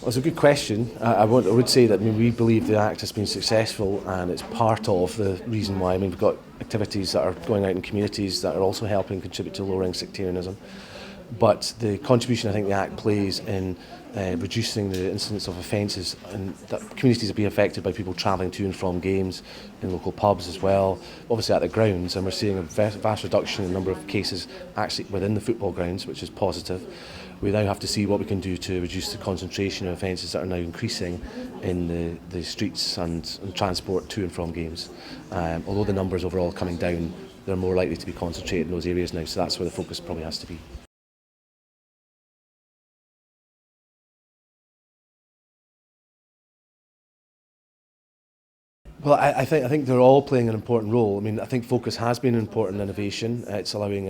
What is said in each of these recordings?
Well, it's a good question. I would say that we believe the Act has been successful, and it's part of the reason why. We've got activities that are going out in communities that are also helping contribute to lowering sectarianism. But the contribution I think the Act plays in reducing the incidence of offences, and that communities are being affected by people travelling to and from games in local pubs as well, obviously at the grounds, and we're seeing a vast reduction in the number of cases actually within the football grounds, which is positive. We now have to see what we can do to reduce the concentration of offences that are now increasing in the streets and transport to and from games. Although the numbers overall are coming down, they're more likely to be concentrated in those areas now, so that's where the focus probably has to be. Well, I think they're all playing an important role. I think focus has been an important innovation. It's allowing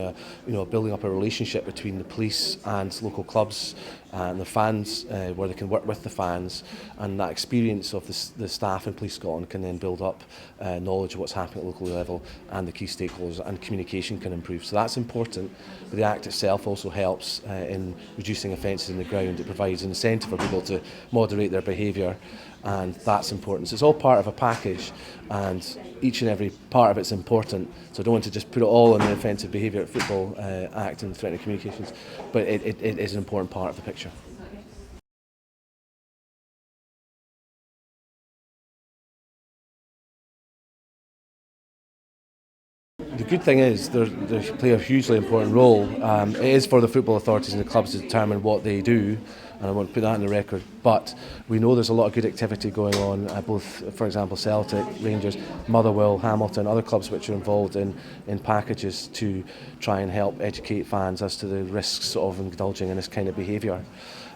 building up a relationship between the police and local clubs and the fans, where they can work with the fans, and that experience of the staff in Police Scotland can then build up knowledge of what's happening at local level, and the key stakeholders, and communication can improve. So that's important. But the Act itself also helps in reducing offences in the ground. It provides an incentive for people to moderate their behaviour, and that's important. So it's all part of a package, and each and every part of it's important. So I don't want to just put it all in the Offensive Behaviour Football Act and threatening communications, but it is an important part of the picture. The good thing is they play a hugely important role. It is for the football authorities and the clubs to determine what they do, and I want to put that on the record. But we know there's a lot of good activity going on, both, for example, Celtic, Rangers, Motherwell, Hamilton, other clubs which are involved in packages to try and help educate fans as to the risks of indulging in this kind of behaviour.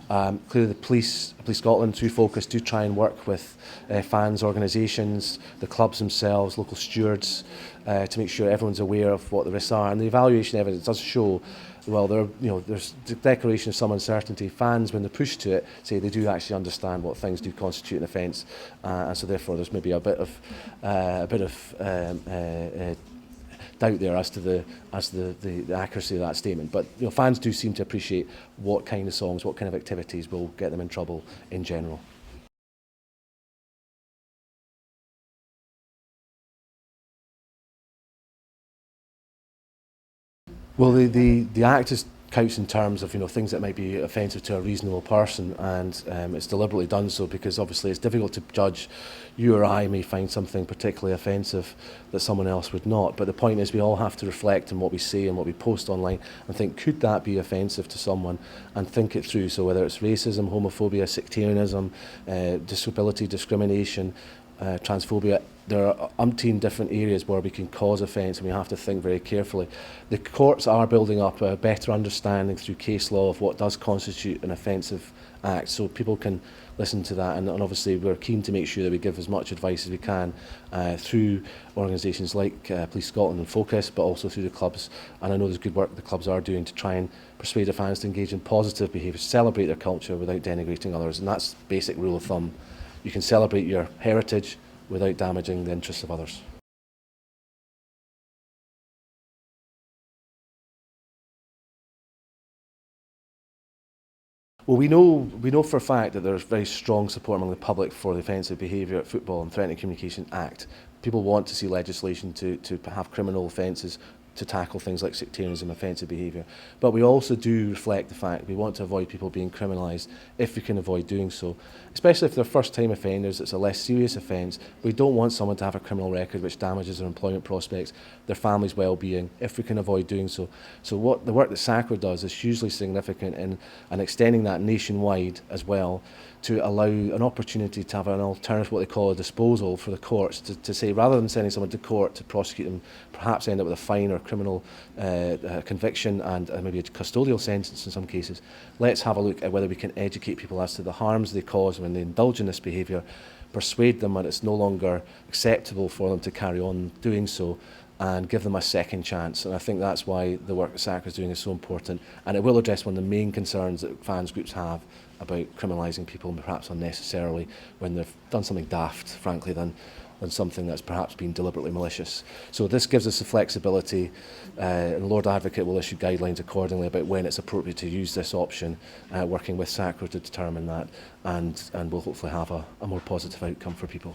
Clearly the Police Scotland, through Focus, do try and work with fans, organisations, the clubs themselves, local stewards, to make sure everyone's aware of what the risks are. And the evaluation evidence does show, well, there's a declaration of some uncertainty. Fans, when they're pushed to it, say they do actually understand what things do constitute an offence, and so therefore there's maybe a bit of doubt there as to the accuracy of that statement. But fans do seem to appreciate what kind of songs, what kind of activities will get them in trouble in general. Well, the Act is couched in terms of things that might be offensive to a reasonable person, and it's deliberately done so because obviously it's difficult to judge. You or I may find something particularly offensive that someone else would not, but the point is we all have to reflect on what we say and what we post online and think, could that be offensive to someone, and think it through. So whether it's racism, homophobia, sectarianism, disability, discrimination, transphobia, there are umpteen different areas where we can cause offence, and we have to think very carefully. The courts are building up a better understanding through case law of what does constitute an offensive act, so people can listen to that, and obviously we're keen to make sure that we give as much advice as we can through organisations like Police Scotland and Focus, but also through the clubs. And I know there's good work the clubs are doing to try and persuade their fans to engage in positive behaviour, celebrate their culture without denigrating others, and that's the basic rule of thumb. You can celebrate your heritage without damaging the interests of others. Well, we know for a fact that there's very strong support among the public for the Offensive Behaviour at Football and Threatening Communication Act. People want to see legislation to have criminal offences to tackle things like sectarianism, offensive behaviour. But we also do reflect the fact we want to avoid people being criminalised if we can avoid doing so. Especially if they're first-time offenders, it's a less serious offence. We don't want someone to have a criminal record which damages their employment prospects, their family's well-being, if we can avoid doing so. So what the work that Sacro does is hugely significant in and extending that nationwide as well, to allow an opportunity to have an alternative, what they call a disposal, for the courts to say, rather than sending someone to court to prosecute them, perhaps end up with a fine or criminal conviction and maybe a custodial sentence in some cases. Let's have a look at whether we can educate people as to the harms they cause when they indulge in this behaviour, persuade them that it's no longer acceptable for them to carry on doing so, and give them a second chance. And I think that's why the work that Sacro is doing is so important, and it will address one of the main concerns that fans groups have about criminalising people, perhaps unnecessarily, when they've done something daft, frankly, than than something that's perhaps been deliberately malicious. So this gives us the flexibility, and the Lord Advocate will issue guidelines accordingly about when it's appropriate to use this option, working with Sacro to determine that, and we'll hopefully have a more positive outcome for people.